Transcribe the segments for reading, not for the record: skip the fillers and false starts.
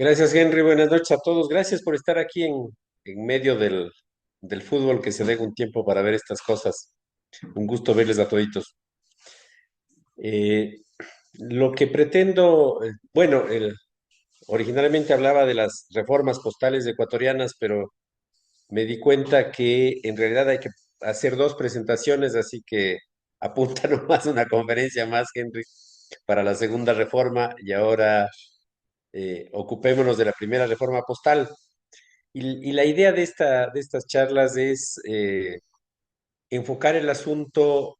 Gracias, Henry. Buenas noches a todos. Gracias por estar aquí en medio del fútbol, que se dé un tiempo para ver estas cosas. Un gusto verles a toditos. Eh, lo que pretendo, originalmente hablaba de las reformas postales ecuatorianas, pero me di cuenta que en realidad hay que hacer dos presentaciones, así que apunta nomás una conferencia más, Henry, para la segunda reforma y ahora ocupémonos de la primera reforma postal. Y la idea de estas charlas es enfocar el asunto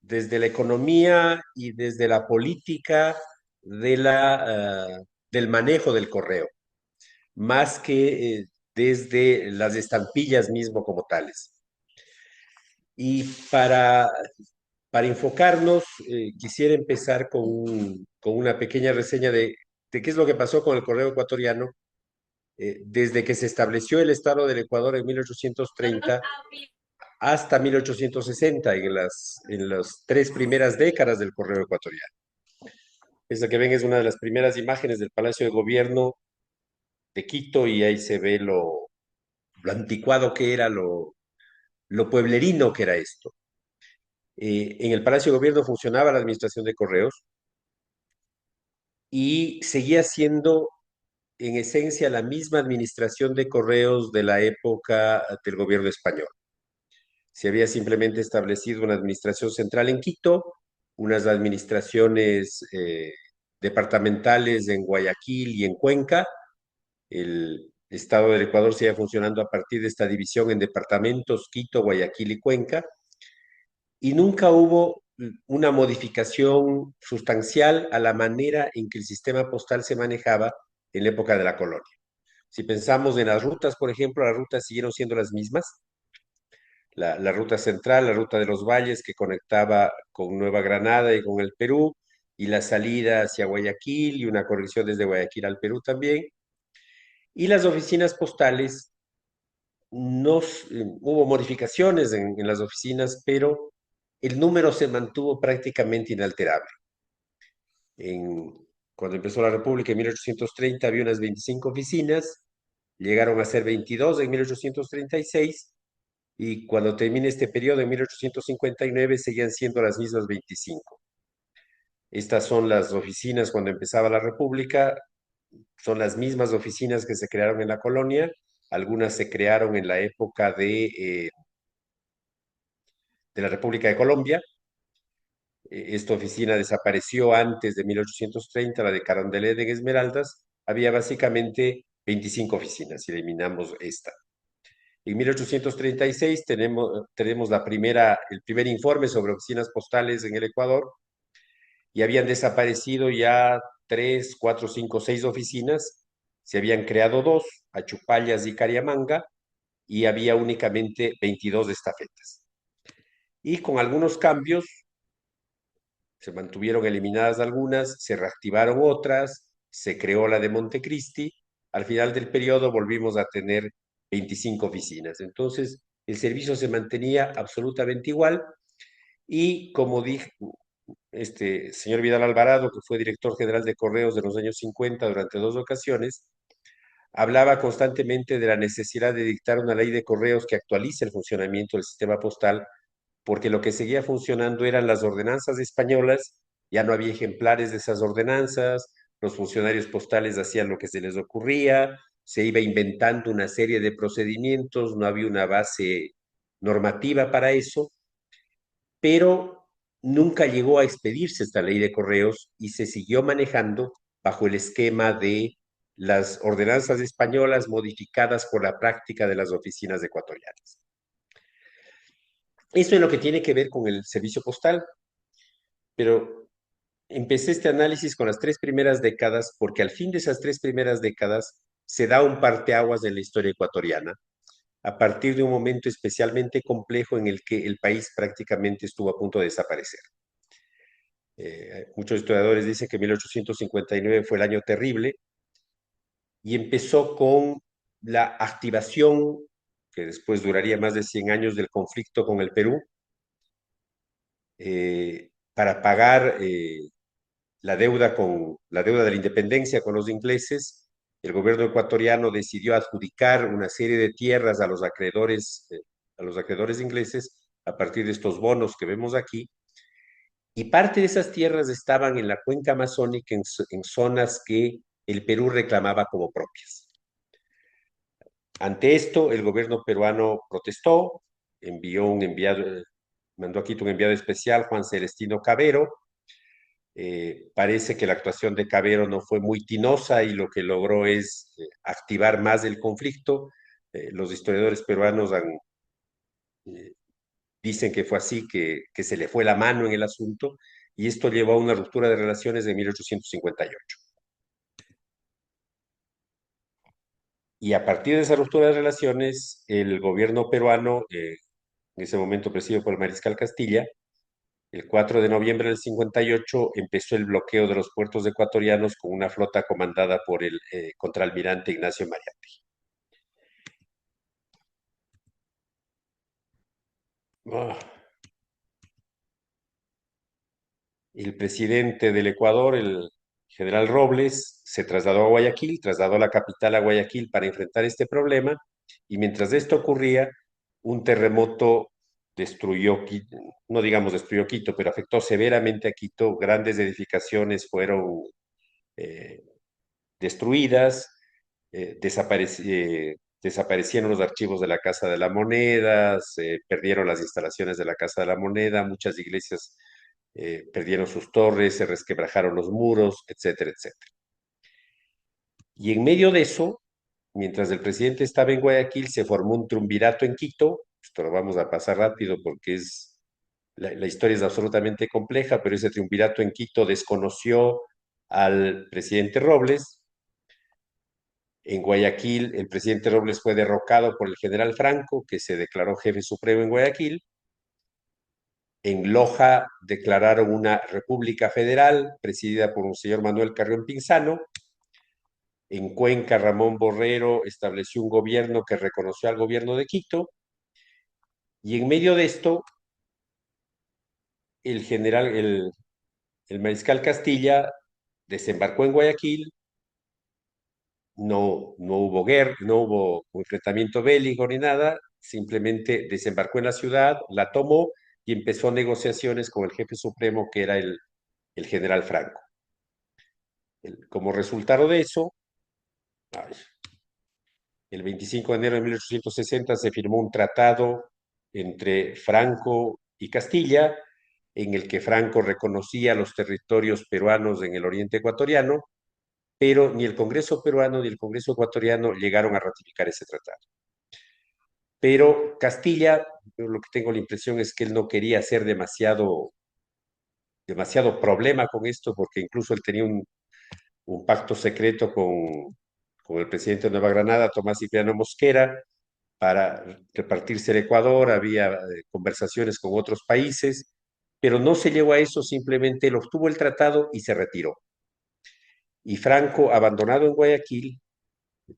desde la economía y desde la política del manejo del correo, más que desde las estampillas mismo como tales. Y para enfocarnos, quisiera empezar con una pequeña reseña de qué es lo que pasó con el correo ecuatoriano desde que se estableció el Estado del Ecuador en 1830 hasta 1860, en las tres primeras décadas del correo ecuatoriano. Esta que ven es una de las primeras imágenes del Palacio de Gobierno de Quito y ahí se ve lo anticuado que era, lo pueblerino que era esto. En el Palacio de Gobierno funcionaba la Administración de Correos y seguía siendo en esencia la misma administración de correos de la época del gobierno español. Se había simplemente establecido una administración central en Quito, unas administraciones departamentales en Guayaquil y en Cuenca. El Estado del Ecuador seguía funcionando a partir de esta división en departamentos, Quito, Guayaquil y Cuenca, y nunca hubo una modificación sustancial a la manera en que el sistema postal se manejaba en la época de la colonia. Si pensamos en las rutas, por ejemplo, las rutas siguieron siendo las mismas, la ruta central, la ruta de los valles que conectaba con Nueva Granada y con el Perú, y la salida hacia Guayaquil y una corrección desde Guayaquil al Perú también. Y las oficinas postales, hubo modificaciones en las oficinas, pero el número se mantuvo prácticamente inalterable. En, Cuando empezó la República en 1830 había unas 25 oficinas, llegaron a ser 22 en 1836 y cuando termine este periodo en 1859 seguían siendo las mismas 25. Estas son las oficinas cuando empezaba la República, son las mismas oficinas que se crearon en la colonia, algunas se crearon en la época de la República de Colombia. Esta oficina desapareció antes de 1830, la de Carondelet en Esmeraldas, había básicamente 25 oficinas, y eliminamos esta. En 1836 tenemos el primer informe sobre oficinas postales en el Ecuador y habían desaparecido ya tres, cuatro, cinco, seis oficinas. Se habían creado dos, Achupallas y Cariamanga, y había únicamente 22 estafetas. Y con algunos cambios, se mantuvieron eliminadas algunas, se reactivaron otras, se creó la de Montecristi. Al final del periodo volvimos a tener 25 oficinas. Entonces, el servicio se mantenía absolutamente igual y como dije, este señor Vidal Alvarado, que fue director general de Correos de los años 50 durante dos ocasiones, hablaba constantemente de la necesidad de dictar una ley de correos que actualice el funcionamiento del sistema postal, porque lo que seguía funcionando eran las ordenanzas españolas, ya no había ejemplares de esas ordenanzas, los funcionarios postales hacían lo que se les ocurría, se iba inventando una serie de procedimientos, no había una base normativa para eso, pero nunca llegó a expedirse esta ley de correos y se siguió manejando bajo el esquema de las ordenanzas españolas modificadas por la práctica de las oficinas ecuatorianas. Eso es lo que tiene que ver con el servicio postal, pero empecé este análisis con las tres primeras décadas porque al fin de esas tres primeras décadas se da un parteaguas en la historia ecuatoriana, a partir de un momento especialmente complejo en el que el país prácticamente estuvo a punto de desaparecer. Muchos historiadores dicen que 1859 fue el año terrible y empezó con la activación, que después duraría más de 100 años, del conflicto con el Perú, para pagar la deuda de la independencia con los ingleses. el gobierno ecuatoriano decidió adjudicar una serie de tierras a los acreedores ingleses a partir de estos bonos que vemos aquí, y parte de esas tierras estaban en la cuenca amazónica en zonas que el Perú reclamaba como propias. Ante esto, el gobierno peruano protestó, mandó a Quito un enviado especial, Juan Celestino Cavero. Parece que la actuación de Cavero no fue muy tinosa y lo que logró es activar más el conflicto. Los historiadores peruanos eh, dicen que fue así, que se le fue la mano en el asunto, y esto llevó a una ruptura de relaciones de 1858. Y a partir de esa ruptura de relaciones, el gobierno peruano, en ese momento presidido por el mariscal Castilla, el 4 de noviembre del 58 empezó el bloqueo de los puertos ecuatorianos con una flota comandada por el contraalmirante Ignacio Mariátegui. Ah, el presidente del Ecuador, el general Robles, se trasladó a Guayaquil, trasladó la capital a Guayaquil para enfrentar este problema, y mientras esto ocurría, un terremoto destruyó, no digamos destruyó Quito, pero afectó severamente a Quito. Grandes edificaciones fueron eh, destruidas, desaparecieron los archivos de la Casa de la Moneda, se perdieron las instalaciones de la Casa de la Moneda, muchas iglesias perdieron sus torres, se resquebrajaron los muros, etcétera, etcétera. Y en medio de eso, mientras el presidente estaba en Guayaquil, se formó un triunvirato en Quito. Esto lo vamos a pasar rápido porque la historia es absolutamente compleja, pero ese triunvirato en Quito desconoció al presidente Robles. En Guayaquil, el presidente Robles fue derrocado por el general Franco, que se declaró jefe supremo en Guayaquil. En Loja declararon una república federal presidida por un señor Manuel Carrión Pinzano. En Cuenca, Ramón Borrero estableció un gobierno que reconoció al gobierno de Quito. Y en medio de esto, el general, el mariscal Castilla desembarcó en Guayaquil. No hubo guerra, no hubo enfrentamiento bélico ni nada, simplemente desembarcó en la ciudad, la tomó y empezó negociaciones con el jefe supremo, que era el general Franco. Como resultado de eso, ay, el 25 de enero de 1860 se firmó un tratado entre Franco y Castilla, en el que Franco reconocía los territorios peruanos en el oriente ecuatoriano, pero ni el Congreso peruano ni el Congreso ecuatoriano llegaron a ratificar ese tratado. Pero Castilla, yo lo que tengo la impresión es que él no quería hacer demasiado problema con esto, porque incluso él tenía un pacto secreto con el presidente de Nueva Granada, Tomás Cipriano Mosquera, para repartirse el Ecuador. Había conversaciones con otros países, pero no se llegó a eso, simplemente él obtuvo el tratado y se retiró. Y Franco, abandonado en Guayaquil,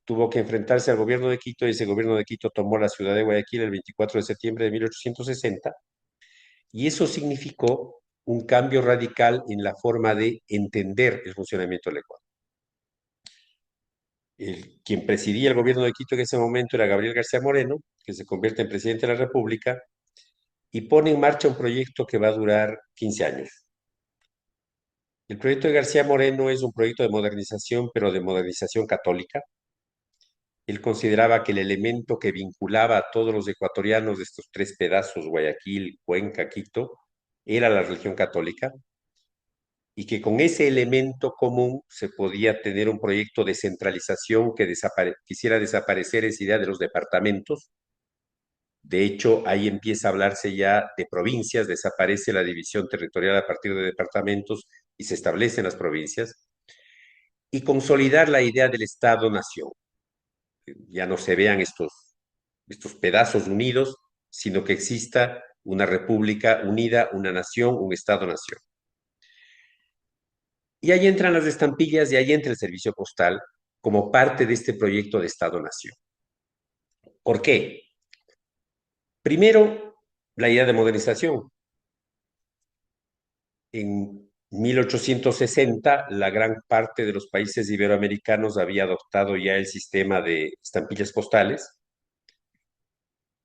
tuvo que enfrentarse al gobierno de Quito, y ese gobierno de Quito tomó la ciudad de Guayaquil el 24 de septiembre de 1860, y eso significó un cambio radical en la forma de entender el funcionamiento del Ecuador. Quien presidía el gobierno de Quito en ese momento era Gabriel García Moreno, que se convierte en presidente de la República y pone en marcha un proyecto que va a durar 15 años. El proyecto de García Moreno es un proyecto de modernización, pero de modernización católica. Él consideraba que el elemento que vinculaba a todos los ecuatorianos de estos tres pedazos, Guayaquil, Cuenca, Quito, era la religión católica, y que con ese elemento común se podía tener un proyecto de centralización que quisiera desaparecer esa idea de los departamentos. De hecho, ahí empieza a hablarse ya de provincias, desaparece la división territorial a partir de departamentos y se establecen las provincias, y consolidar la idea del Estado-Nación. Ya no se vean estos pedazos unidos, sino que exista una república unida, una nación, un Estado-nación. Y ahí entran las estampillas y ahí entra el servicio postal como parte de este proyecto de Estado-nación. ¿Por qué? Primero, la idea de modernización. 1860, la gran parte de los países iberoamericanos había adoptado ya el sistema de estampillas postales.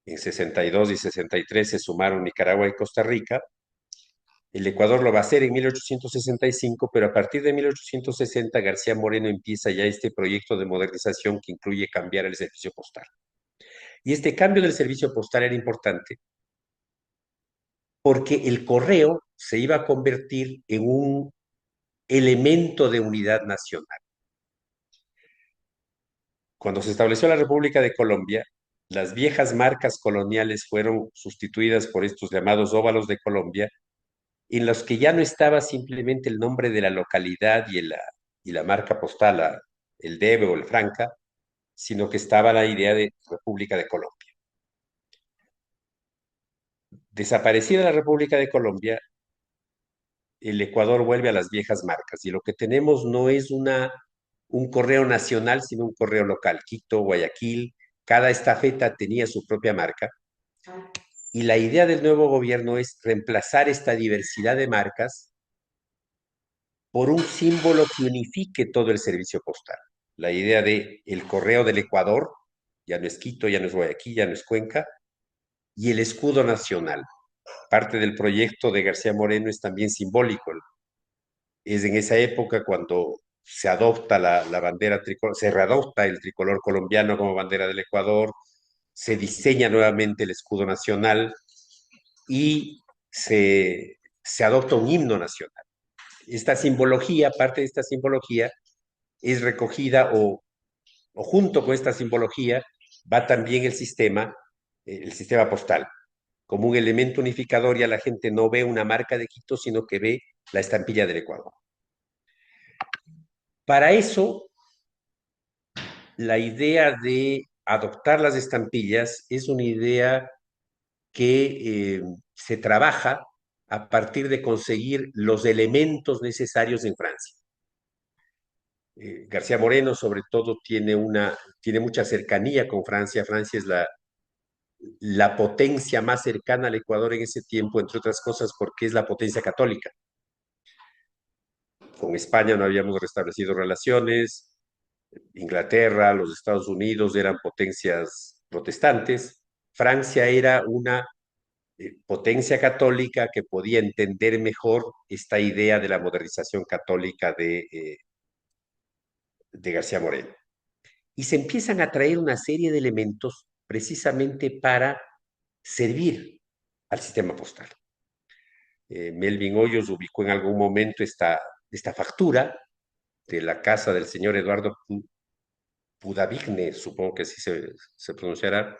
En 62 y 63 se sumaron Nicaragua y Costa Rica. El Ecuador lo va a hacer en 1865, pero a partir de 1860 García Moreno empieza ya este proyecto de modernización que incluye cambiar el servicio postal. Y este cambio del servicio postal era importante porque el correo se iba a convertir en un elemento de unidad nacional. Cuando se estableció la República de Colombia, las viejas marcas coloniales fueron sustituidas por estos llamados óvalos de Colombia, en los que ya no estaba simplemente el nombre de la localidad y la marca postal, el DEBE o el Franca, sino que estaba la idea de República de Colombia. Desaparecida la República de Colombia, el Ecuador vuelve a las viejas marcas y lo que tenemos no es un correo nacional, sino un correo local. Quito, Guayaquil, cada estafeta tenía su propia marca y la idea del nuevo gobierno es reemplazar esta diversidad de marcas por un símbolo que unifique todo el servicio postal. La idea de el correo del Ecuador, ya no es Quito, ya no es Guayaquil, ya no es Cuenca, y el escudo nacional. Parte del proyecto de García Moreno es también simbólico. Es en esa época cuando se adopta la bandera tricolor, se readopta el tricolor colombiano como bandera del Ecuador, se diseña nuevamente el escudo nacional y se adopta un himno nacional. Esta simbología, parte de esta simbología, es recogida o junto con esta simbología va también el sistema postal, como un elemento unificador. Ya la gente no ve una marca de Quito, sino que ve la estampilla del Ecuador. Para eso, la idea de adoptar las estampillas es una idea que se trabaja a partir de conseguir los elementos necesarios en Francia. García Moreno, sobre todo, tiene mucha cercanía con Francia. Francia es la potencia más cercana al Ecuador en ese tiempo, entre otras cosas, porque es la potencia católica. Con España no habíamos restablecido relaciones, Inglaterra, los Estados Unidos eran potencias protestantes, Francia era una potencia católica que podía entender mejor esta idea de la modernización católica de García Moreno. Y se empiezan a traer una serie de elementos precisamente para servir al sistema postal. Melvin Hoyos ubicó en algún momento esta factura de la casa del señor Eduardo Pudavigne, supongo que así se pronunciará,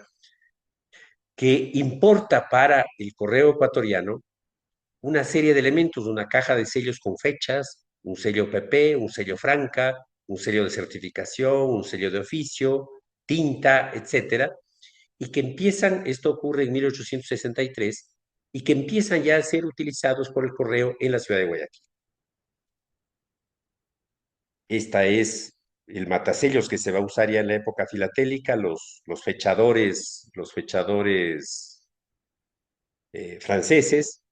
que importa para el correo ecuatoriano una serie de elementos, una caja de sellos con fechas, un sello PP, un sello Franca, un sello de certificación, un sello de oficio, tinta, etcétera, y que empiezan, esto ocurre en 1863, y que empiezan ya a ser utilizados por el correo en la ciudad de Guayaquil. Esta es el matasellos que se va a usar ya en la época filatélica, los fechadores franceses,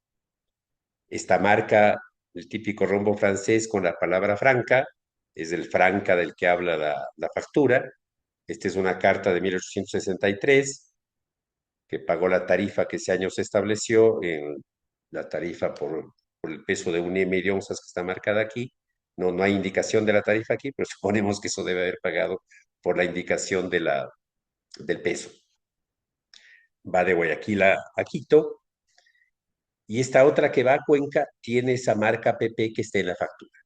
esta marca, el típico rombo francés con la palabra franca, es el franca del que habla la factura. Esta es una carta de 1863 que pagó la tarifa que ese año se estableció, en la tarifa por el peso de 1,5 onzas que está marcada aquí. No hay indicación de la tarifa aquí, pero suponemos que eso debe haber pagado por la indicación del peso. Va de Guayaquil a Quito, y esta otra que va a Cuenca tiene esa marca PP que está en la factura.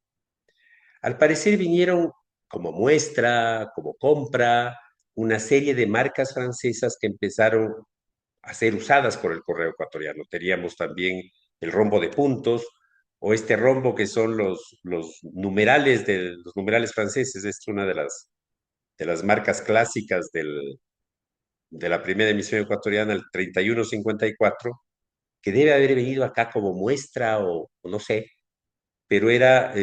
Al parecer vinieron como muestra, como compra, una serie de marcas francesas que empezaron a ser usadas por el correo ecuatoriano. Teníamos también el rombo de puntos o este rombo que son los numerales franceses. Es una de las marcas clásicas de la primera emisión ecuatoriana, el 3154, que debe haber venido acá como muestra o no sé, pero era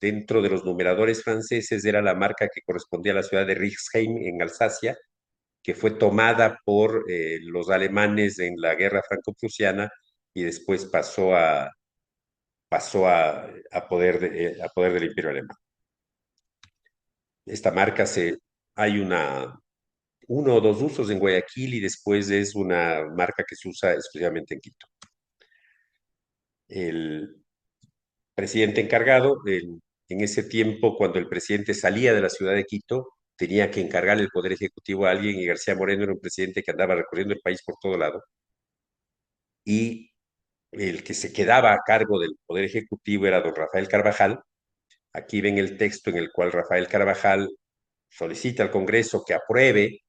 dentro de los numeradores franceses, era la marca que correspondía a la ciudad de Rixheim en Alsacia, que fue tomada por los alemanes en la guerra franco-prusiana y después pasó pasó a poder del Imperio Alemán. Esta marca hay uno o dos usos en Guayaquil y después es una marca que se usa exclusivamente en Quito. El presidente encargado, en ese tiempo, cuando el presidente salía de la ciudad de Quito, tenía que encargarle el poder ejecutivo a alguien y García Moreno era un presidente que andaba recorriendo el país por todo lado y el que se quedaba a cargo del poder ejecutivo era don Rafael Carvajal. Aquí ven el texto en el cual Rafael Carvajal solicita al Congreso que apruebe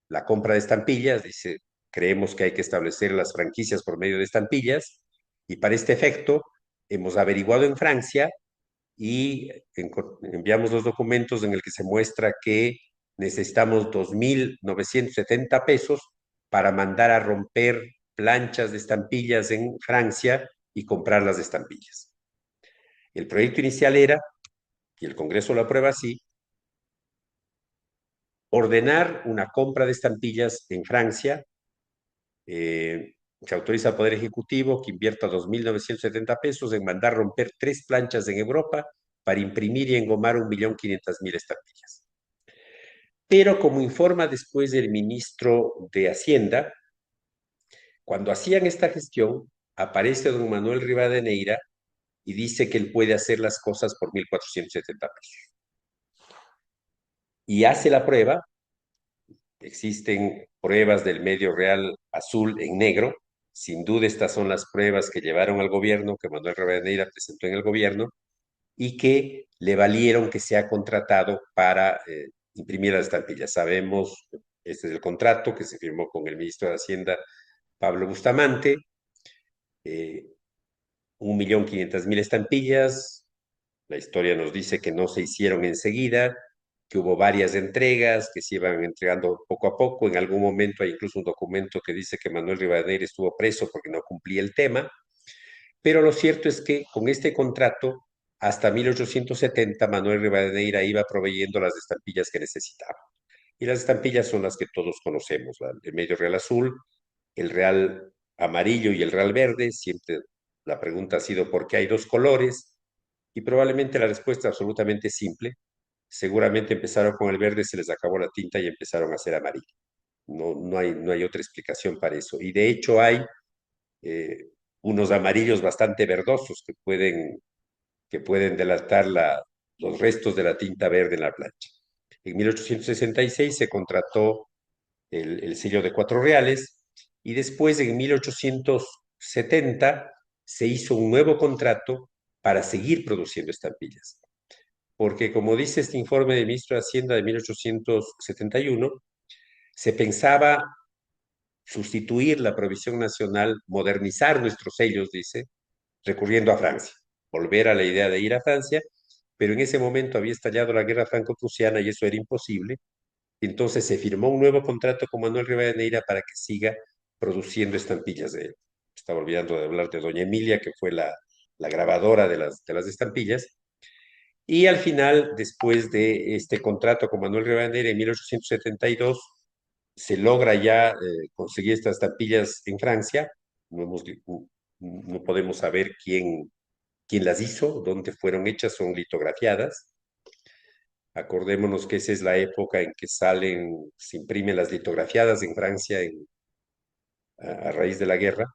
la compra de estampillas, dice, creemos que hay que establecer las franquicias por medio de estampillas y para este efecto hemos averiguado en Francia y enviamos los documentos en el que se muestra que necesitamos 2.970 pesos para mandar a romper planchas de estampillas en Francia y comprar las estampillas. El proyecto inicial era, y el Congreso lo aprueba así, ordenar una compra de estampillas en Francia. Se autoriza al Poder Ejecutivo que invierta 2.970 pesos en mandar romper 3 planchas en Europa para imprimir y engomar 1.500.000 estampillas. Pero como informa después el ministro de Hacienda, cuando hacían esta gestión, aparece don Manuel Rivadeneira y dice que él puede hacer las cosas por 1.470 pesos. Y hace la prueba, existen pruebas del medio real azul en negro, sin duda estas son las pruebas que llevaron al gobierno, que Manuel Rivadeneira presentó en el gobierno, y que le valieron que sea contratado para imprimir las estampillas. Sabemos, este es el contrato que se firmó con el ministro de Hacienda, Pablo Bustamante, 1.500.000 estampillas. La historia nos dice que no se hicieron enseguida, que hubo varias entregas, que se iban entregando poco a poco. En algún momento hay incluso un documento que dice que Manuel Rivadeneira estuvo preso porque no cumplía el tema. Pero lo cierto es que con este contrato, hasta 1870, Manuel Rivadeneira iba proveyendo las estampillas que necesitaba. Y las estampillas son las que todos conocemos, el medio real azul, el real amarillo y el real verde. Siempre la pregunta ha sido ¿por qué hay dos colores? Y probablemente la respuesta es absolutamente simple. Seguramente empezaron con el verde, se les acabó la tinta y empezaron a hacer amarillo. No hay otra explicación para eso. Y de hecho hay eh, unos amarillos bastante verdosos que pueden delatar los restos de la tinta verde en la plancha. En 1866 se contrató el sello de 4 reales y después en 1870 se hizo un nuevo contrato para seguir produciendo estampillas. Porque como dice este informe del ministro de Hacienda de 1871, se pensaba sustituir la provisión nacional, modernizar nuestros sellos, dice, recurriendo a Francia, volver a la idea de ir a Francia, pero en ese momento había estallado la guerra franco-prusiana y eso era imposible. Entonces se firmó un nuevo contrato con Manuel Rivadeneira para que siga produciendo estampillas de él. Estaba olvidando de hablar de doña Emilia, que fue la grabadora de las estampillas. Y al final, después de este contrato con Manuel Rivadeneira en 1872, se logra ya conseguir estas estampillas en Francia. No podemos saber quién las hizo, dónde fueron hechas, son litografiadas. Acordémonos que esa es la época en que se imprimen las litografiadas en Francia a raíz de la guerra.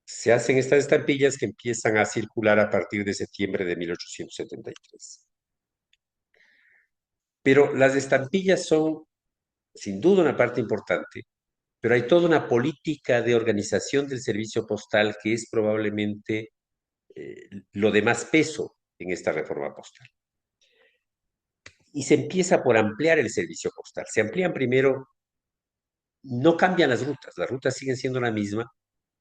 Se hacen estas estampillas que empiezan a circular a partir de septiembre de 1873. Pero las estampillas son sin duda una parte importante, pero hay toda una política de organización del servicio postal que es probablemente lo de más peso en esta reforma postal. Y se empieza por ampliar el servicio postal. Se amplían primero, no cambian las rutas siguen siendo la misma,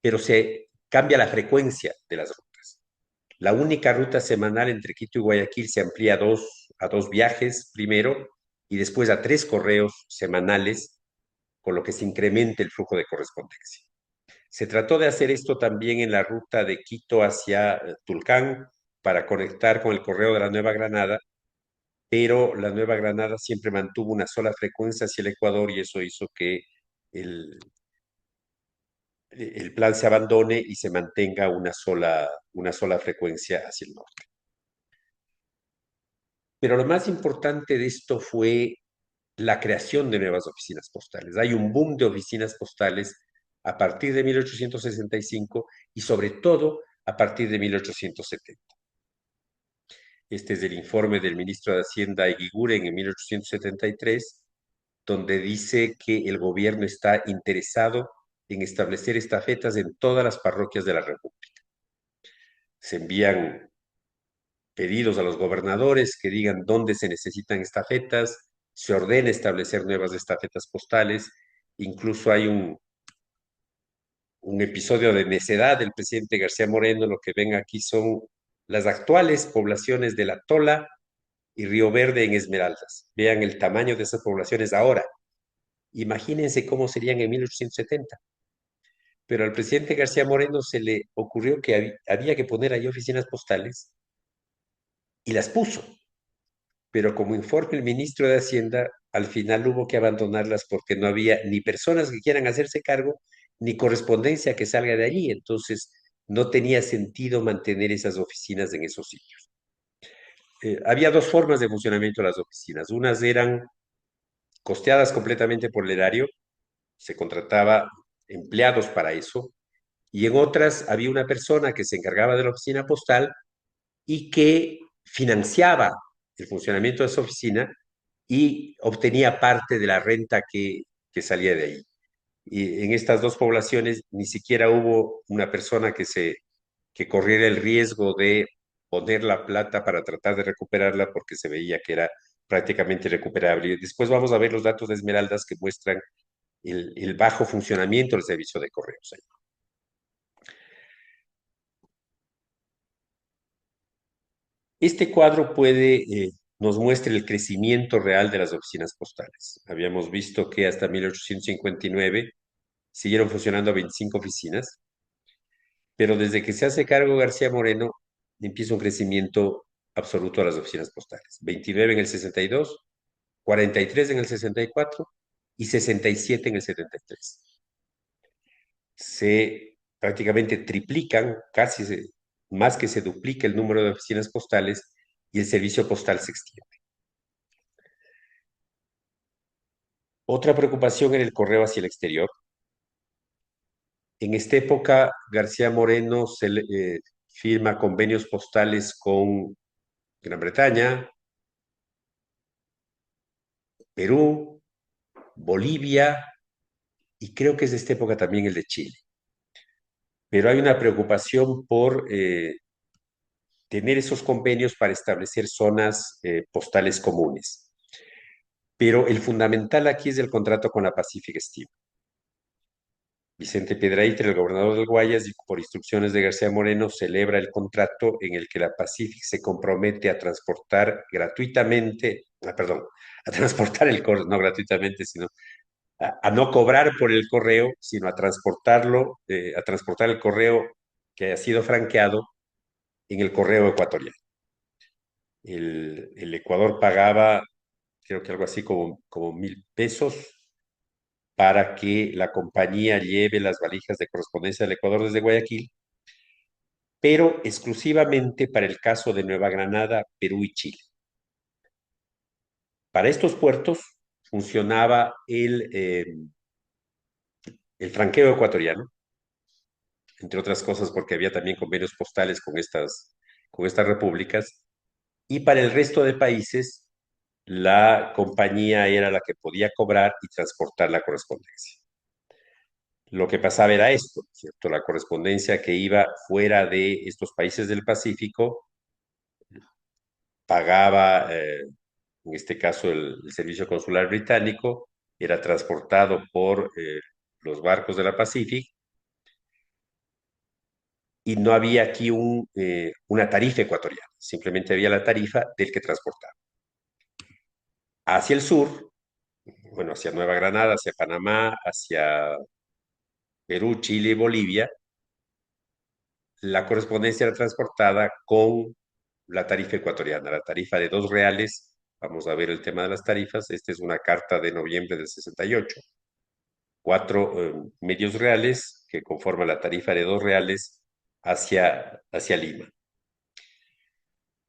pero se cambia la frecuencia de las rutas. La única ruta semanal entre Quito y Guayaquil se amplía a dos viajes primero y después a 3 correos semanales, con lo que se incrementa el flujo de correspondencia. Se trató de hacer esto también en la ruta de Quito hacia Tulcán para conectar con el correo de la Nueva Granada, pero la Nueva Granada siempre mantuvo una sola frecuencia hacia el Ecuador y eso hizo que el, el plan se abandone y se mantenga una sola frecuencia hacia el norte. Pero lo más importante de esto fue la creación de nuevas oficinas postales. Hay un boom de oficinas postales a partir de 1865 y sobre todo a partir de 1870. Este es el informe del ministro de Hacienda Eguiguren en 1873, donde dice que el gobierno está interesado en establecer estafetas en todas las parroquias de la República. Se envían pedidos a los gobernadores que digan dónde se necesitan estafetas, se ordena establecer nuevas estafetas postales, incluso hay un episodio de necedad del presidente García Moreno. Lo que ven aquí son las actuales poblaciones de La Tola y Río Verde en Esmeraldas. Vean el tamaño de esas poblaciones ahora. Imagínense cómo serían en 1870. Pero al presidente García Moreno se le ocurrió que había que poner ahí oficinas postales y las puso. Pero como informa el ministro de Hacienda, al final hubo que abandonarlas porque no había ni personas que quieran hacerse cargo, ni correspondencia que salga de allí. Entonces, no tenía sentido mantener esas oficinas en esos sitios. Había dos formas de funcionamiento de las oficinas. Unas eran costeadas completamente por el erario, se contrataba empleados para eso, y en otras había una persona que se encargaba de la oficina postal y que financiaba el funcionamiento de esa oficina y obtenía parte de la renta que salía de ahí. Y en estas dos poblaciones ni siquiera hubo una persona que corriera el riesgo de poner la plata para tratar de recuperarla porque se veía que era prácticamente recuperable. Después vamos a ver los datos de Esmeraldas que muestran el bajo funcionamiento del servicio de correos ahí. Este cuadro nos muestra el crecimiento real de las oficinas postales. Habíamos visto que hasta 1859 siguieron funcionando 25 oficinas, pero desde que se hace cargo García Moreno empieza un crecimiento absoluto a las oficinas postales. 29 en el 62, 43 en el 64 y 67 en el 73. Se prácticamente triplican, más que se duplica el número de oficinas postales y el servicio postal se extiende. Otra preocupación en el correo hacia el exterior. En esta época, García Moreno firma convenios postales con Gran Bretaña, Perú, Bolivia y creo que es de esta época también el de Chile. Pero hay una preocupación por tener esos convenios para establecer zonas postales comunes. Pero el fundamental aquí es el contrato con la Pacific Steam. Vicente Piedrahíta, el gobernador del Guayas, y por instrucciones de García Moreno, celebra el contrato en el que la Pacific se compromete a transportar gratuitamente, perdón, a transportar el correo, no gratuitamente, sino a no cobrar por el correo, sino a transportarlo, a transportar el correo que haya sido franqueado en el correo ecuatoriano. El Ecuador pagaba, creo que algo así como 1.000 pesos para que la compañía lleve las valijas de correspondencia del Ecuador desde Guayaquil, pero exclusivamente para el caso de Nueva Granada, Perú y Chile. Para estos puertos funcionaba el franqueo ecuatoriano, entre otras cosas porque había también convenios postales con estas repúblicas, y para el resto de países la compañía era la que podía cobrar y transportar la correspondencia. Lo que pasaba era esto, ¿cierto? La correspondencia que iba fuera de estos países del Pacífico pagaba, en este caso, el servicio consular británico, era transportado por los barcos de la Pacific y no había aquí una tarifa ecuatoriana, simplemente había la tarifa del que transportaba. Hacia el sur, bueno, hacia Nueva Granada, hacia Panamá, hacia Perú, Chile y Bolivia, la correspondencia era transportada con la tarifa ecuatoriana, la tarifa de 2 reales. Vamos a ver el tema de las tarifas. Esta es una carta de noviembre del 68. 4 medios reales que conforma la tarifa de R$ 2 hacia Lima.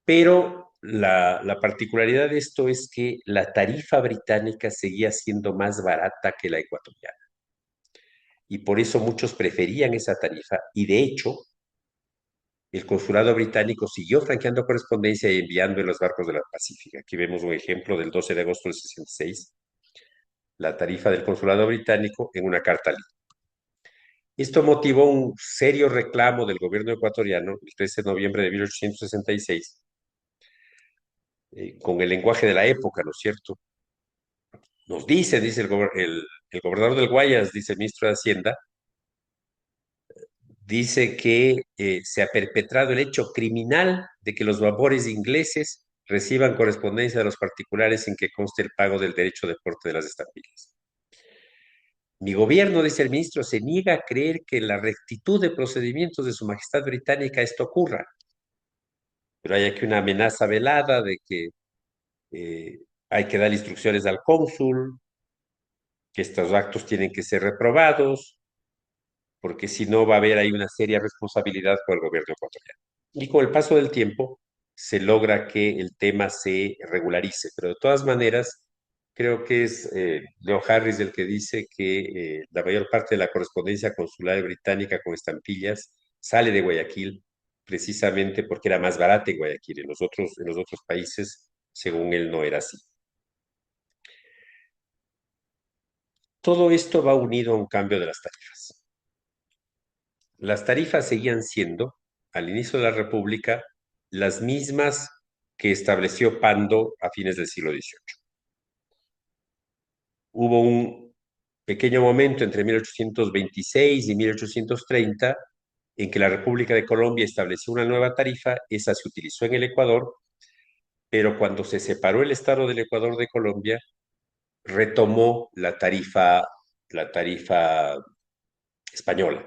Pero la particularidad de esto es que la tarifa británica seguía siendo más barata que la ecuatoriana. Y por eso muchos preferían esa tarifa. Y de hecho, el consulado británico siguió franqueando correspondencia y enviando en los barcos de la Pacífica. Aquí vemos un ejemplo del 12 de agosto del 66, la tarifa del consulado británico en una carta. Esto motivó un serio reclamo del gobierno ecuatoriano el 13 de noviembre de 1866, con el lenguaje de la época, ¿no es cierto? Dice el gobernador del Guayas, dice el ministro de Hacienda, dice que se ha perpetrado el hecho criminal de que los vapores ingleses reciban correspondencia de los particulares sin que conste el pago del derecho de porte de las estampillas. Mi gobierno, dice el ministro, se niega a creer que en la rectitud de procedimientos de Su Majestad Británica esto ocurra. Pero hay aquí una amenaza velada de que eh, hay que dar instrucciones al cónsul, que estos actos tienen que ser reprobados, porque si no va a haber ahí una seria responsabilidad por el gobierno ecuatoriano. Y con el paso del tiempo se logra que el tema se regularice, pero de todas maneras creo que es Leo Harris el que dice que la mayor parte de la correspondencia consular británica con estampillas sale de Guayaquil precisamente porque era más barata en Guayaquil, en los otros países, según él, no era así. Todo esto va unido a un cambio de las tarifas. Las tarifas seguían siendo, al inicio de la República, las mismas que estableció Pando a fines del siglo XVIII. Hubo un pequeño momento entre 1826 y 1830 en que la República de Colombia estableció una nueva tarifa, esa se utilizó en el Ecuador, pero cuando se separó el Estado del Ecuador de Colombia, retomó la tarifa española,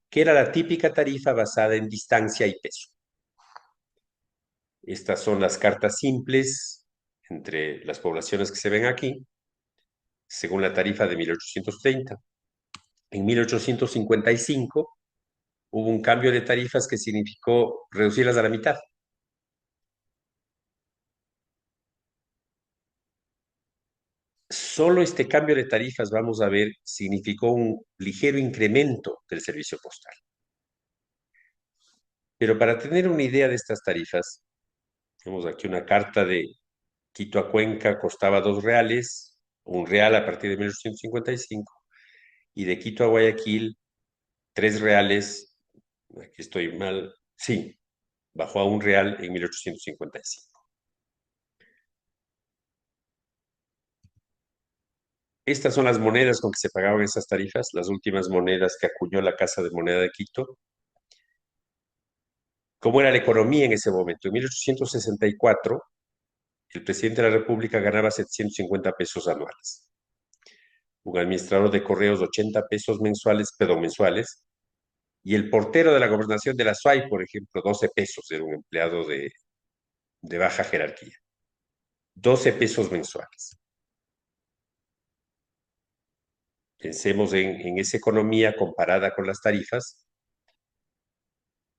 que era la típica tarifa basada en distancia y peso. Estas son las cartas simples entre las poblaciones que se ven aquí, según la tarifa de 1830. En 1855 hubo un cambio de tarifas que significó reducirlas a la mitad. Solo este cambio de tarifas, vamos a ver, significó un ligero incremento del servicio postal. Pero para tener una idea de estas tarifas, tenemos aquí una carta de Quito a Cuenca, costaba R$ 2, R$ 1 a partir de 1855, y de Quito a Guayaquil, R$ 3, aquí estoy mal, sí, bajó a R$ 1 en 1855. Estas son las monedas con que se pagaban esas tarifas, las últimas monedas que acuñó la Casa de Moneda de Quito. ¿Cómo era la economía en ese momento? En 1864, el presidente de la República ganaba 750 pesos anuales. Un administrador de correos, 80 pesos mensuales, perdón, mensuales. Y el portero de la gobernación de la SUAY, por ejemplo, 12 pesos, era un empleado de baja jerarquía. 12 pesos mensuales. Pensemos en esa economía comparada con las tarifas.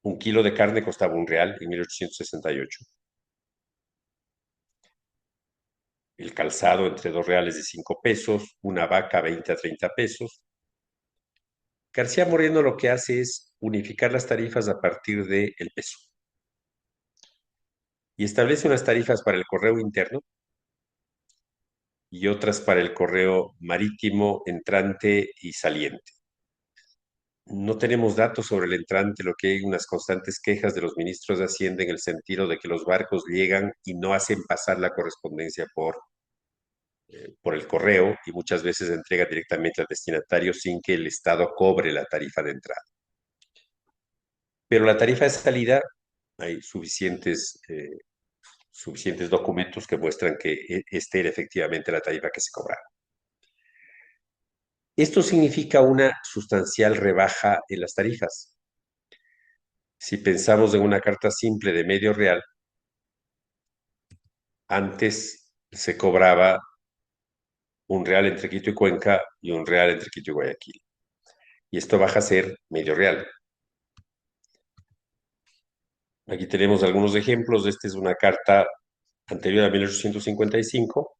Un kilo de carne costaba R$ 1 en 1868. El calzado entre R$ 2 de 5 pesos, una vaca 20 a 30 pesos. García Moreno lo que hace es unificar las tarifas a partir del peso y establece unas tarifas para el correo interno y otras para el correo marítimo, entrante y saliente. No tenemos datos sobre el entrante, lo que hay unas constantes quejas de los ministros de Hacienda en el sentido de que los barcos llegan y no hacen pasar la correspondencia por el correo y muchas veces entregan directamente al destinatario sin que el Estado cobre la tarifa de entrada. Pero la tarifa de salida, hay suficientes documentos que muestran que esta era efectivamente la tarifa que se cobraba. Esto significa una sustancial rebaja en las tarifas. Si pensamos en una carta simple de medio real, antes se cobraba R$ 1 entre Quito y Cuenca y R$ 1 entre Quito y Guayaquil. y esto baja a ser medio real. Aquí tenemos algunos ejemplos. Esta es una carta anterior a 1855,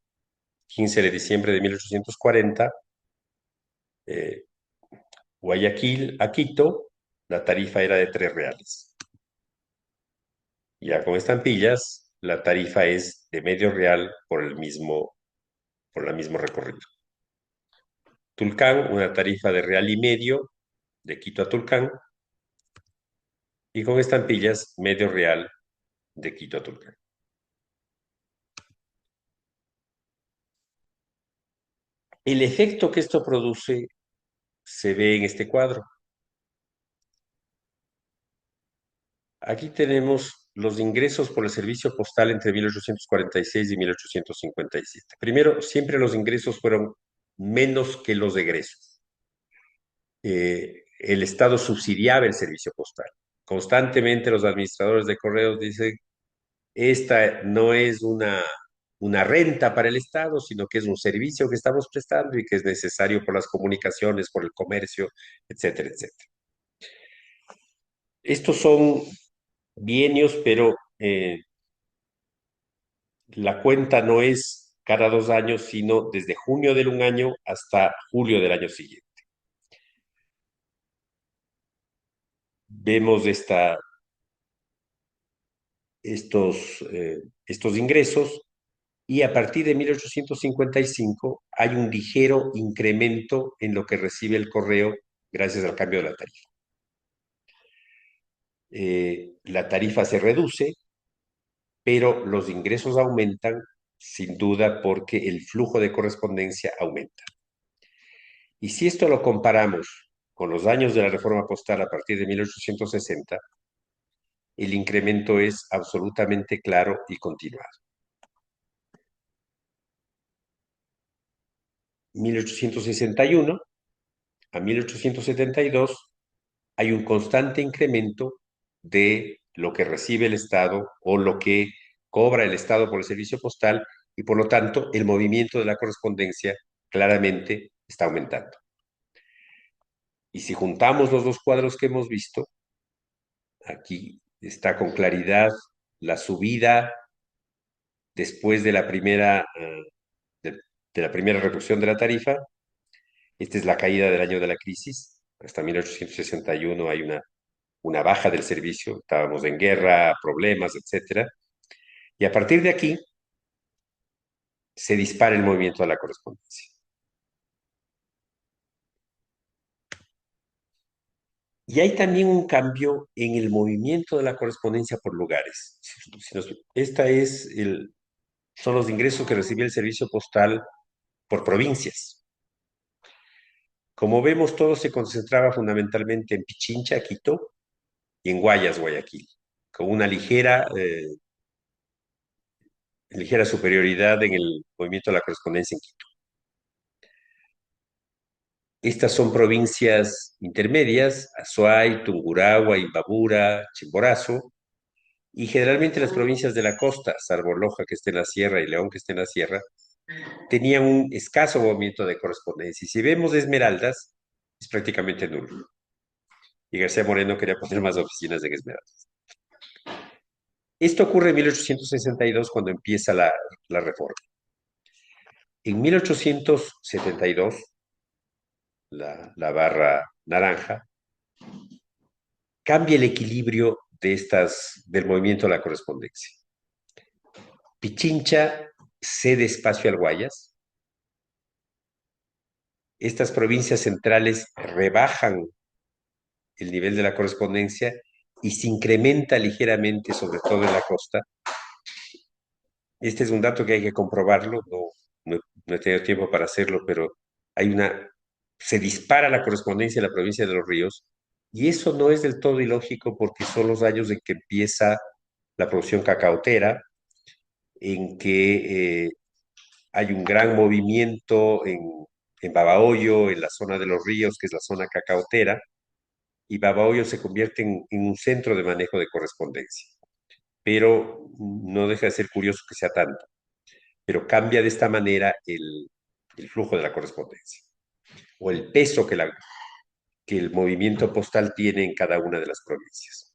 15 de diciembre de 1840, eh, Guayaquil a Quito, la tarifa era de 3 reales. Ya con estampillas, la tarifa es de medio real por el mismo recorrido. Tulcán, una tarifa de real y medio de Quito a Tulcán, y con estampillas medio real de Quito a Tulcán. El efecto que esto produce se ve en este cuadro. Aquí tenemos los ingresos por el servicio postal entre 1846 y 1857. Primero, siempre los ingresos fueron menos que los egresos. El Estado subsidiaba el servicio postal. Constantemente los administradores de correos dicen, esta no es una renta para el Estado, sino que es un servicio que estamos prestando y que es necesario por las comunicaciones, por el comercio, etcétera, etcétera. Estos son bienios, pero la cuenta no es cada 2 años, sino desde junio de un año hasta julio del año siguiente. Vemos estos ingresos y a partir de 1855 hay un ligero incremento en lo que recibe el correo gracias al cambio de la tarifa. La tarifa se reduce, pero los ingresos aumentan sin duda porque el flujo de correspondencia aumenta. Y si esto lo comparamos con los años de la reforma postal a partir de 1860, el incremento es absolutamente claro y continuado. 1861 a 1872 hay un constante incremento de lo que recibe el Estado o lo que cobra el Estado por el servicio postal y por lo tanto el movimiento de la correspondencia claramente está aumentando. Y si juntamos los dos cuadros que hemos visto, aquí está con claridad la subida después de la primera reducción de la tarifa. Esta es la caída del año de la crisis. Hasta 1861 hay una baja del servicio, estábamos en guerra, problemas, etcétera. Y a partir de aquí se dispara el movimiento de la correspondencia. Y hay también un cambio en el movimiento de la correspondencia por lugares. Son los ingresos que recibía el servicio postal por provincias. Como vemos, todo se concentraba fundamentalmente en Pichincha, Quito, y en Guayas, Guayaquil, con una ligera superioridad en el movimiento de la correspondencia en Quito. Estas son provincias intermedias, Azuay, Tungurahua, Imbabura, Chimborazo, y generalmente las provincias de la costa, salvo Loja que esté en la sierra y León que esté en la sierra, tenían un escaso movimiento de correspondencia. Y si vemos Esmeraldas, es prácticamente nulo. Y García Moreno quería poner más oficinas en Esmeraldas. Esto ocurre en 1862 cuando empieza la reforma. En 1872, la barra naranja, cambia el equilibrio del movimiento de la correspondencia. Pichincha cede espacio al Guayas. Estas provincias centrales rebajan el nivel de la correspondencia y se incrementa ligeramente, sobre todo en la costa. Este es un dato que hay que comprobarlo, no he tenido tiempo para hacerlo, pero se dispara la correspondencia en la provincia de Los Ríos, y eso no es del todo ilógico porque son los años en que empieza la producción cacaotera, en que hay un gran movimiento en Babahoyo, en la zona de Los Ríos, que es la zona cacaotera, y Babahoyo se convierte en un centro de manejo de correspondencia. Pero no deja de ser curioso que sea tanto. Pero cambia de esta manera el flujo de la correspondencia, o el peso que el movimiento postal tiene en cada una de las provincias.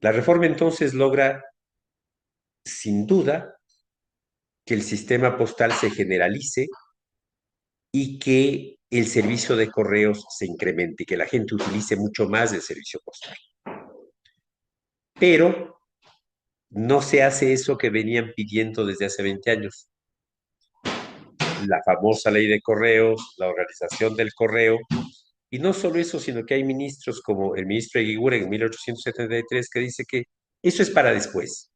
La reforma entonces logra, sin duda, que el sistema postal se generalice y que el servicio de correos se incremente y que la gente utilice mucho más el servicio postal. Pero no se hace eso que venían pidiendo desde hace 20 años. La famosa ley de correos, la organización del correo, y no solo eso, sino que hay ministros como el ministro Eguiguren en 1873 que dice que eso es para después.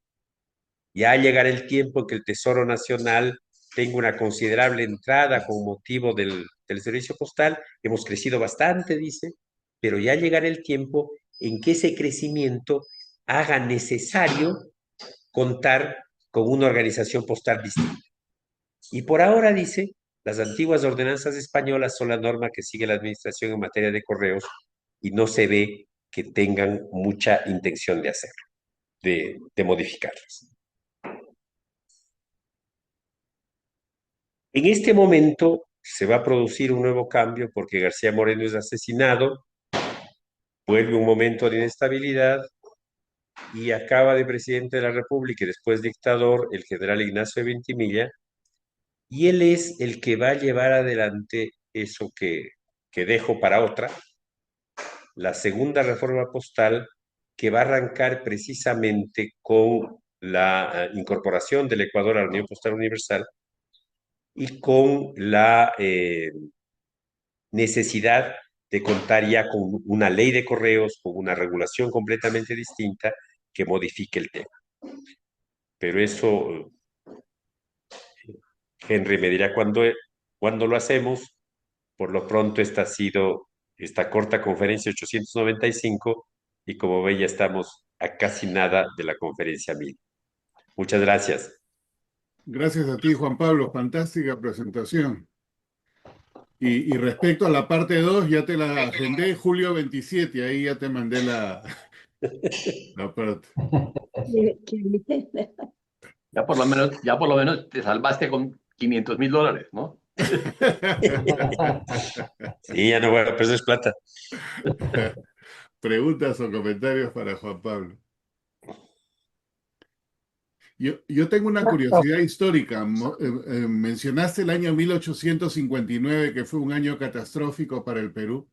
Ya llegará el tiempo en que el Tesoro Nacional tenga una considerable entrada con motivo del servicio postal. Hemos crecido bastante, dice, pero ya llegará el tiempo en que ese crecimiento haga necesario contar con una organización postal distinta. Y por ahora, dice, las antiguas ordenanzas españolas son la norma que sigue la administración en materia de correos y no se ve que tengan mucha intención de hacerlo, de modificarlas. En este momento se va a producir un nuevo cambio porque García Moreno es asesinado, vuelve un momento de inestabilidad y acaba de presidente de la República y después dictador el general Ignacio de Ventimiglia, y él es el que va a llevar adelante eso que dejo para otra, la segunda reforma postal, que va a arrancar precisamente con la incorporación del Ecuador a la Unión Postal Universal y con la necesidad de contar ya con una ley de correos, con una regulación completamente distinta que modifique el tema. Pero eso, Henry me dirá cuándo lo hacemos. Por lo pronto, esta ha sido esta corta conferencia 895 y como ve ya estamos a casi nada de la conferencia 1000. Muchas gracias. Gracias a ti, Juan Pablo. Fantástica presentación. Y respecto a la parte 2, ya te la agendé julio 27, ahí ya te mandé la parte. Ya por lo menos te salvaste con $500,000, ¿no? Sí, ya no voy a perder plata. Preguntas o comentarios para Juan Pablo. Yo tengo una curiosidad histórica. Mencionaste el año 1859, que fue un año catastrófico para el Perú.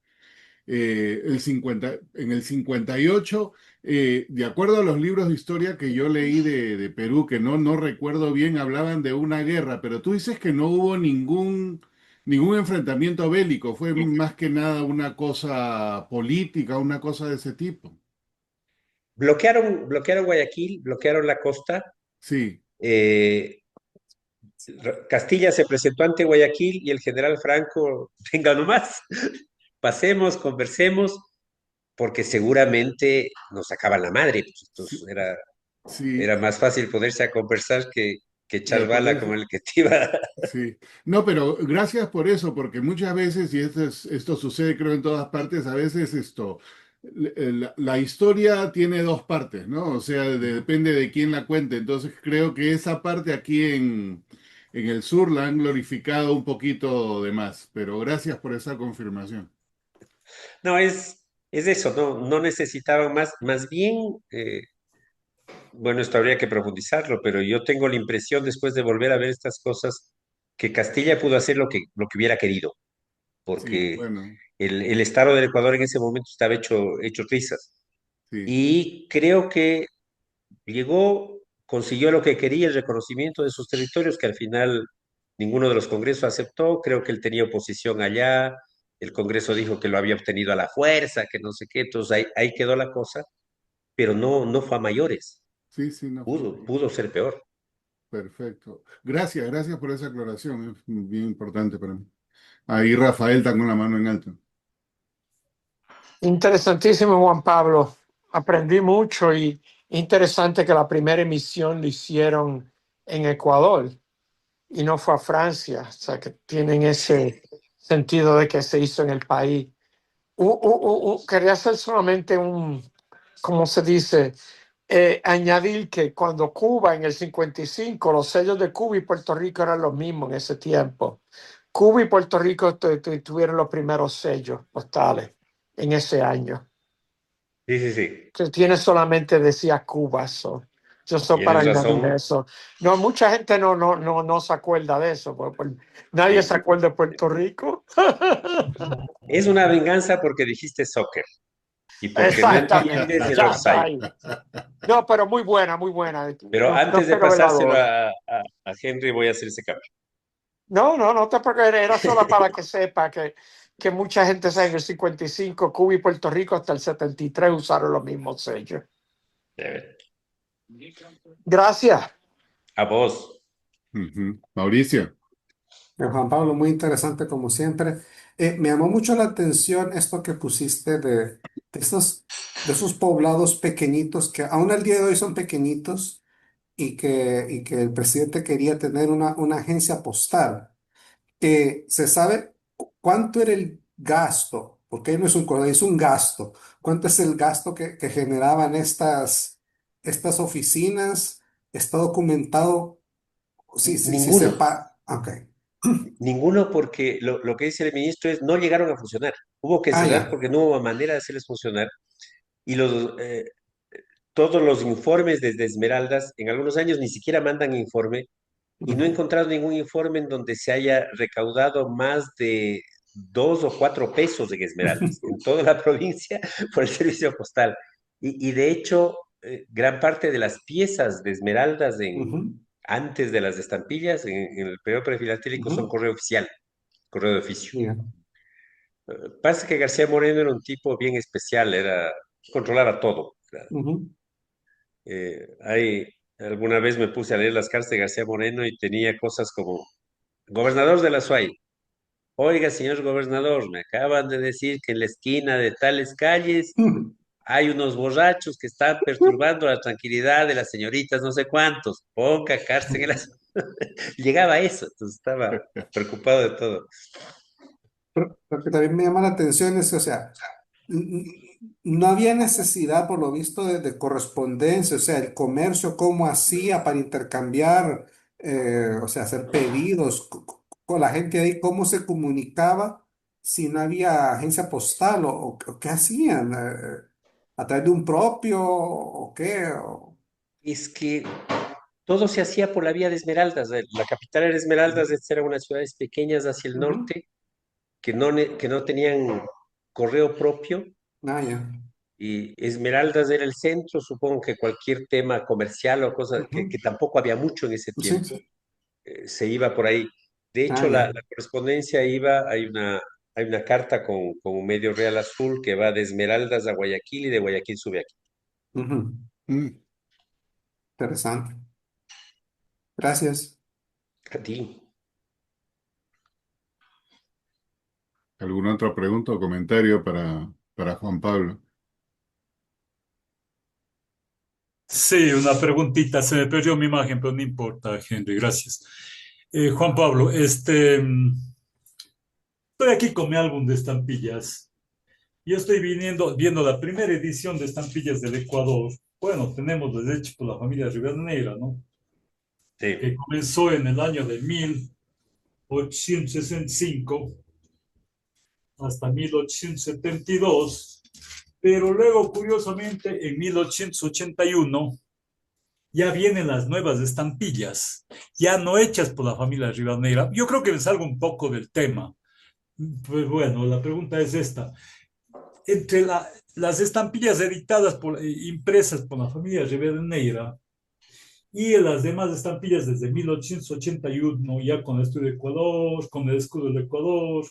En el 58, de acuerdo a los libros de historia que yo leí de Perú, que no recuerdo bien, hablaban de una guerra, pero tú dices que no hubo ningún enfrentamiento bélico, fue más que nada una cosa política, una cosa de ese tipo. Bloquearon Guayaquil, bloquearon la costa. Sí, eh, Castilla se presentó ante Guayaquil y el general Franco, venga nomás, pasemos, conversemos, porque seguramente nos sacaban la madre. Pues, sí, entonces era sí, más fácil ponerse a conversar que echar bala como defenderse. el que te iba. Sí, no, pero gracias por eso, porque muchas veces, y esto sucede creo en todas partes, a veces la historia tiene dos partes, ¿no? O sea, depende de quién la cuente. Entonces creo que esa parte aquí en el sur la han glorificado un poquito de más, pero gracias por esa confirmación. No, es eso, no necesitaban más bien, bueno, esto habría que profundizarlo, pero yo tengo la impresión después de volver a ver estas cosas que Castilla pudo hacer lo que hubiera querido, Sí, porque bueno, el Estado del Ecuador en ese momento estaba hecho trizas. sí, Y creo que llegó, consiguió lo que quería, el reconocimiento de sus territorios, que al final ninguno de los congresos aceptó. Creo que él tenía oposición allá. El Congreso dijo que lo había obtenido a la fuerza, que no sé qué. Entonces ahí quedó la cosa, pero no fue a mayores. sí, sí, no fue Pudo, mal. pudo ser peor. Perfecto. Gracias por esa aclaración, es bien importante para mí. Ahí Rafael está con la mano en alto. Interesantísimo, Juan Pablo. Aprendí mucho y interesante que la primera emisión lo hicieron en Ecuador y no fue a Francia. O sea, que tienen ese sentido de que se hizo en el país. Quería hacer solamente ¿cómo se dice? Añadir que cuando Cuba en el 55, los sellos de Cuba y Puerto Rico eran los mismos en ese tiempo. Cuba y Puerto Rico tuvieron los primeros sellos postales en ese año. Sí, sí, sí. Que tiene solamente decía Cuba. Yo soy para Tienes añadir razón. eso. No, mucha gente no se acuerda de eso. Nadie se Sí. acuerda de Puerto Rico. Es una venganza porque dijiste soccer y porque no Exactamente, entiendes el ya está offside. ahí. No, pero muy buena, muy buena. Pero No, no antes de quiero ver la pasárselo hora. a Henry, voy a hacer ese cambio. No te preocupes, era solo para que sepa que mucha gente sabe en el 55, Cuba y Puerto Rico hasta el 73 usaron los mismos sellos. Eh, Gracias. A vos. Ujú. Mauricio. Juan Pablo, muy interesante como siempre. Me llamó mucho la atención esto que pusiste de esos poblados pequeñitos que aún al día de hoy son pequeñitos y que el presidente quería tener una agencia postal. ¿Se sabe cuánto era el gasto? Porque no es un costo, es un gasto. ¿Cuánto es el gasto que generaban estas oficinas? ¿Está documentado? Sí, sí, sí, Ninguno. sepa. Ok. Ninguno porque lo que dice el ministro es no llegaron a funcionar. Hubo que Ah, cerrar ya. porque no hubo manera de hacerles funcionar. Y todos los informes desde Esmeraldas, en algunos años ni siquiera mandan informe y no he Ujú. encontrado ningún informe en donde se haya recaudado más de 2 o 4 pesos en Esmeraldas, en toda la provincia por el servicio postal. Y de hecho, gran parte de las piezas de Esmeraldas Ujú, antes de las estampillas, en el periodo prefilatélico, son ujú. correo oficial, correo de oficio. Ya. Pasa que García Moreno era un tipo bien especial, controlaba todo. Ujú. Alguna vez me puse a leer las cartas de García Moreno y tenía cosas como, gobernador de la SUAY, oiga, señor gobernador, me acaban de decir que en la esquina de tales calles Ujú. hay unos borrachos que están perturbando la tranquilidad de las señoritas no sé cuántos, ponga cárcel en el asunto. Llegaba a eso, entonces estaba preocupado de todo. Lo que también me llama la atención es que, o sea, no había necesidad, por lo visto, de correspondencia, o sea, el comercio, cómo hacía para intercambiar, o sea, hacer pedidos con la gente ahí, cómo se comunicaba si no había agencia postal o qué hacían, a través de un propio o qué. Es que todo se hacía por la vía de Esmeraldas. La capital era Esmeraldas, estas eran unas ciudades pequeñas hacia el Ujú. norte que no tenían correo propio Ah, ya. y Esmeraldas era el centro. Supongo que cualquier tema comercial o cosa que Ujú. tampoco había mucho en ese Sí. tiempo, se iba por ahí. De Ah, hecho, ya. la correspondencia hay una carta con un medio real azul que va de Esmeraldas a Guayaquil y de Guayaquil sube aquí. Ujú. Mm. Interesante. Gracias. A ti. ¿Alguna otra pregunta o comentario para Juan Pablo? Sí, una preguntita. Se me perdió mi imagen, pero no importa, Henry. Gracias. Juan Pablo, estoy aquí con mi álbum de estampillas. Yo estoy viendo la primera edición de estampillas del Ecuador. Bueno, tenemos desde hecho por la familia Rivadeneira, ¿no? Que Sí. comenzó en el año de 1865 hasta 1872, pero luego, curiosamente, en 1881 ya vienen las nuevas estampillas, ya no hechas por la familia Rivadeneira. Yo creo que me salgo un poco del tema. Pues bueno, la pregunta es esta. Entre las estampillas editadas impresas por la familia Rivadeneira y las demás estampillas desde 1881, ya con el escudo de Ecuador, con el escudo del Ecuador,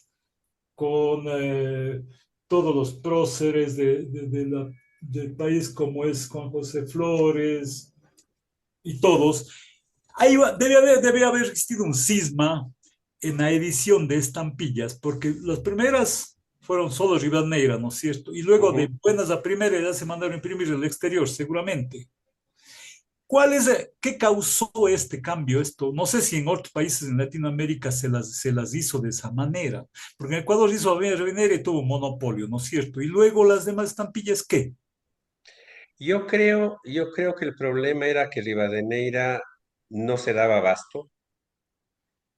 con todos los próceres del país como es Juan José Flores y todos, debe haber existido un cisma en la edición de estampillas, porque las primeras fueron solo Rivadeneira, ¿no es cierto? Y luego de Ujú. buenas a primeras ya se mandaron a imprimir en el exterior, seguramente. ¿Qué causó este cambio? Esto, no sé si en otros países en Latinoamérica se las hizo de esa manera, porque en Ecuador hizo a Rivadeneira y tuvo un monopolio, ¿no es cierto? Y luego las demás estampillas, ¿qué? Yo creo que el problema era que Rivadeneira no se daba abasto,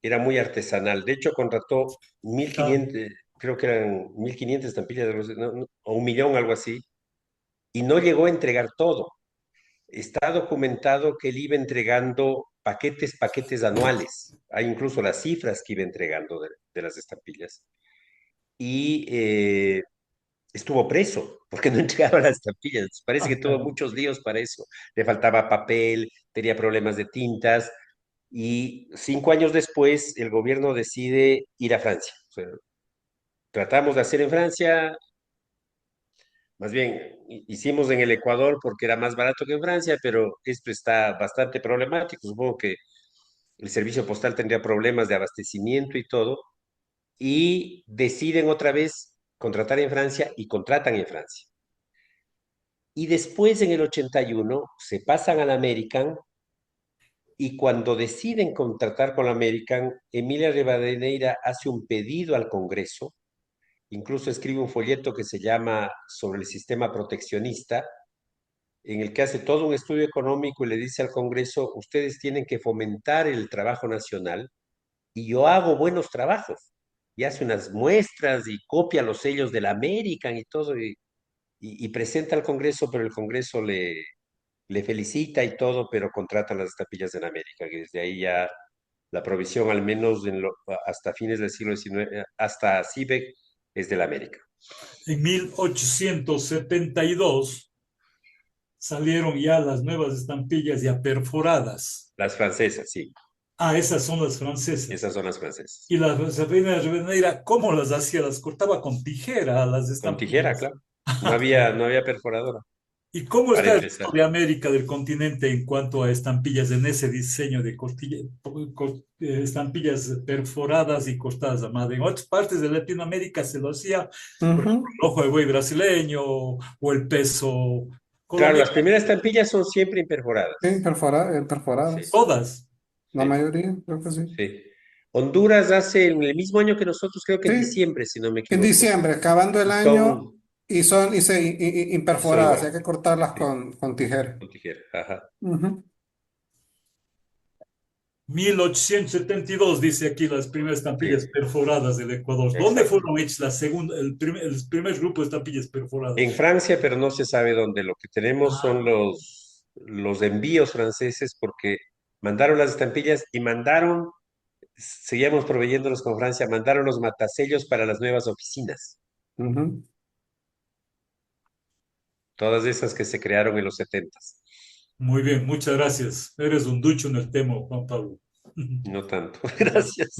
era muy artesanal. De hecho, contrató Ah, 1.500, creo que eran 1.500 estampillas, o 1.000.000, algo así, y no llegó a entregar todo. Está documentado que él iba entregando paquetes anuales. Hay incluso las cifras que iba entregando de las estampillas. Y estuvo preso porque no entregaba las estampillas. Parece Ah, que tuvo claro. muchos líos para eso. Le faltaba papel, tenía problemas de tintas. Y 5 años después, el gobierno decide ir a Francia. O sea, tratamos de hacer en Francia, más bien hicimos en el Ecuador porque era más barato que en Francia, pero esto está bastante problemático. Supongo que el servicio postal tendría problemas de abastecimiento y todo, y deciden otra vez contratar en Francia y contratan en Francia. Y después, en el 81, se pasan al American, y cuando deciden contratar con la American, Emilia Rivadeneira hace un pedido al Congreso, incluso escribe un folleto que se llama Sobre el sistema proteccionista, en el que hace todo un estudio económico y le dice al Congreso: ustedes tienen que fomentar el trabajo nacional y yo hago buenos trabajos. Y hace unas muestras y copia los sellos de la American y todo, y presenta al Congreso, pero el Congreso le felicita y todo, pero contratan las estampillas de la American, y desde ahí ya la provisión, al menos hasta fines del siglo XIX, hasta CIBEC, es de la América. En 1872 salieron ya las nuevas estampillas ya perforadas. Las francesas, sí, Ah, esas son las francesas. esas son las francesas. Y las Sabrina Rivadeneira, ¿cómo las hacía? Las cortaba con tijera las Con tijera, estampillas. claro. No Ah, había, no había perforadora, ¿y cómo para está el resto empezar. de América, del continente, en cuanto a estampillas, en ese diseño de estampillas perforadas y cortadas a mano? En otras partes de Latinoamérica se lo hacía, por ejemplo, Ujú. el ojo de buey brasileño o el peso Claro, colombiano, las primeras estampillas son siempre imperforadas. Sí, Sí, perforadas. todas. La sí, mayoría, creo que sí. sí. Honduras hace en el mismo año que nosotros, creo que en Sí, diciembre, si no me en equivoco. diciembre, acabando el Y año, son, y y son imperforadas, hay igual, que cortarlas sí, con tijera. con tijera. Ajá. Ujú. 1872 dice aquí las primeras estampillas Sí, perforadas del Ecuador. ¿Dónde exacto. fueron hechas el primer grupo de estampillas perforadas? En Francia, pero no se sabe dónde. Lo que tenemos son Ah, los envíos franceses, porque mandaron las estampillas y seguíamos proveyéndolos con Francia, mandaron los matasellos para las nuevas oficinas, Ujú. todas esas que se crearon en los 70s. muy bien, muchas gracias. Eres un ducho en el tema, Juan Pablo. No tanto. Gracias.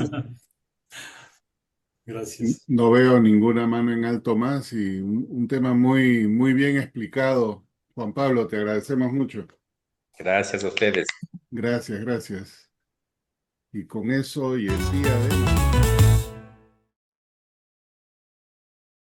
Gracias. No veo ninguna mano en alto más y un tema muy, muy bien explicado. Juan Pablo, te agradecemos mucho. Gracias a ustedes. Gracias, gracias. Y con eso y el día de...